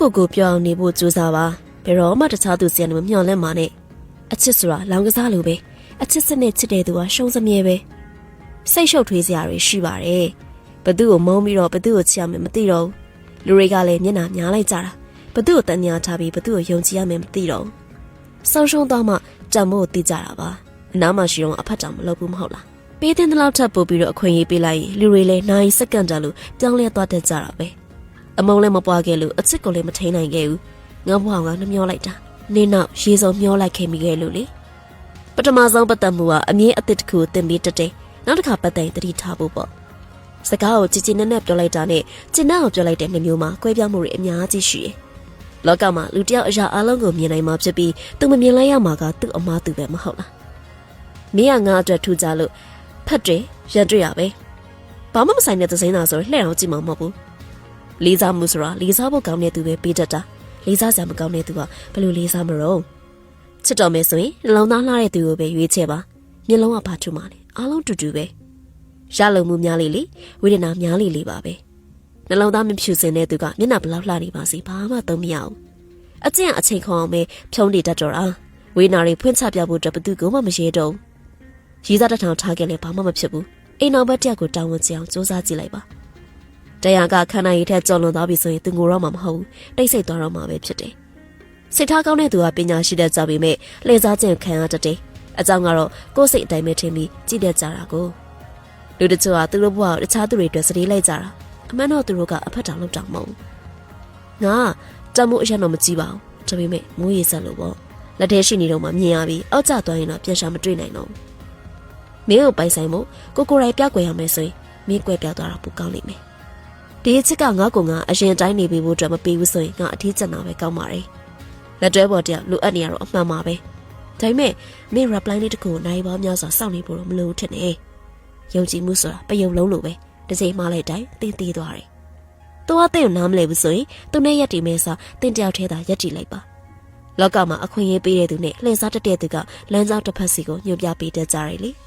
ကိုပြောင်းနေဖို့ကြိုးစားပါဘယ်တော့မှတခြားသူစီကနေမမျှော်လင့်ပါနဲ့အချစ်ဆိုတာလောင်ကစားလိုပဲအချစ်စနစ်ချစ်တဲ့သူကရှုံးစမြဲပဲစိတ်ရှုပ်ထွေးစရာတွေရှိပါတယ်ဘသူ့ကိုမုန်းပြီးတော့ဘသူ့ကိုချစ်ရမယ်မသိတော့လူတွေကလည်းမျက်နှာများလိုက်ကြတာဘသူ့ကိုတန်ညာထားပြီးဘသူ့ကိုယုံကြည်ရမယ်မသိတော့ဆုံးရှုံးသွားမှကြံမို့သိကြတာပါအနားမှာရှိတော့အဖတ်တောင်မလုပ်ဘူးမဟုတ်လားပေးတဲ့လောက်ထပ်ပို့ပြီးတော့အခွင့်အရေးပေးလိုက်ရင်လူတွေလည်းနိုင်စက္ကန့်တန်လို့ပြောင်းလဲသွားတတ်ကြတာပဲအမုန်းလည်းမပွားခဲ့လို့အချစ်ကိုလည်းမထိန်နိုင်ခဲ့ဘူးငါဘွားကနှမျောလိုက်တာနင်းနောက်ရေစုံမျောလိုက်ခဲ့မိခဲ့လို့လေပထမဆုံးပတ်သက်မှုကအမြင့်အသစ်တစ်ခုတင်ပြီးတက်တယ်နောက်တစ်ခါပတ်သက်တတိထားဖို့ပေါ့စကားကိုကြည်ကြည်နက်နက်ပြောလိုက်တာနဲ့ကျင်နာကိုပြောလိုက်တဲ့နှမျိုးမှာကွဲပြားမှုတွေအများကြီးရှိတယ်လောကမှာလူတယောက်အရာအလုံးကိုမြင်နိုင်မှာဖြစ်ပြီးသူမမြင်လိုက်ရမှာကသူ့အမားသူပဲမဟုတ်လားမင်းကငါအတွက်ထူကြလို့ဖတ်တယ်ရန်တွေ့ရပဲဘာမှမဆိုင်တဲ့သစိမ်းသာဆိုလှဲ့အောင်ကြည့်မှာမဟုတ်ဘူးလေးစားမှုဆိုတာလေးစားဖို့ကောင်းတဲ့သူပဲပေးတတ်တာလေးစားစရာမကောင်းတဲ့သူကဘယ်လိုလေးစားမလို့ချစ်တော်မယ်ဆိုရင်နှလုံးသားလှတဲ့သူကိုပဲရွေးချယ်ပါမျက်လုံးကဘာထူမှာလဲအားလုံးတူတူပဲရလုံမှုများလေဝေဒနာများလေပါပဲနှလုံးသားမဖြူစင်တဲ့သူကမျက်နှာဘလောက်လှနေပါစေဘာမှသုံးမရဘူးအကျင့်အချိန်ခေါအောင်ပဲဖြုံးနေတတ်တော့တာဝေဒနာတွေဖွင့်ချပြဖို့အတွက်ဘသူကမှမရဲတော့ရည်စားတစ်ထောင်ထားခဲ့လဲဘာမှမဖြစ်ဘူးအိမ်နောက်ဘက်တယောက်ကိုတောင်းဝန်ကြအောင်စူးစမ်းကြည့်လိုက်ပါတရားကခန္ဓာရည်ထက်ကြော်လွန်သွားပြီဆိုရင်သူငိုတော့မှာမဟုတ်ဘူးတိတ်ဆိတ်သွားတော့မှာပဲဖြစ်တယ်စိတ်ထားကောင်းတဲ့သူကပညာရှိတတ်ကြပေမဲ့လှည့်စားခြင်းခံရတတ်တယ်အကြောင်းကတော့ကိုယ်စိတ်အတိုင်းပဲထင်ပြီးကြည့်တတ်ကြတာကိုလူတချို့ကသူတို့ဘဝကိုတခြားသူတွေအတွက်စတေးလိုက်ကြတာအမှန်တော့သူတို့ကအဖက်တောင်လောက်တောင်မဟုတ်ငါတမှုအရင်တော့မကြည့်ပါဘူးဒါပေမဲ့မိုးရေဆက်လို့ပေါ့လက်ထဲရှိနေတော့မှမြင်ရပြီးအောက်ကျသွားရင်တော့ပြန်ရှာမတွေ့နိုင်တော့မင်းကိုပိုင်ဆိုင်ဖို့ကိုယ်တိုင်ပြောက်ွယ်ရမယ်ဆိုရင်မင်းကွယ်ပြောက်သွားတာပိုကောင်းလိမ့်မယ်ဒီအချစ်ကငါ့ကိုငါအရင်တိုင်းနေပြီးဖို့အတွက်မပေးဘူးဆိုရင်ငါအထီးကျန်တာပဲကောင်းပါတယ်လက်တွဲပေါ်တယောက်လိုအပ်နေရတော့အမှန်ပါပဲဒါပေမဲ့မင်း reply လေးတစ်ခုကိုနိုင်ပေါင်းများစွာစောင့်နေဖို့တော့မလိုဘူးထင်တယ်ယုံကြည်မှုဆိုတာပယုံလုံးလိုပဲတစ်ချိန်မှလိုက်တိုင်းတင်းသေးသွားတယ်။သူကတဲ့ကိုနားမလဲဘူးဆိုရင်သူနဲ့ရက်တီမဲစာတင်းတယောက်ထဲသာရက်တီလိုက်ပါ။လောကမှာအခွင့်အရေးပေးတဲ့သူနဲ့လှည့်စားတတ်တဲ့သူကလမ်းကြောင်းတစ်ဖက်စီကိုညွှန်ပြပေးတတ်ကြတယ်လေ။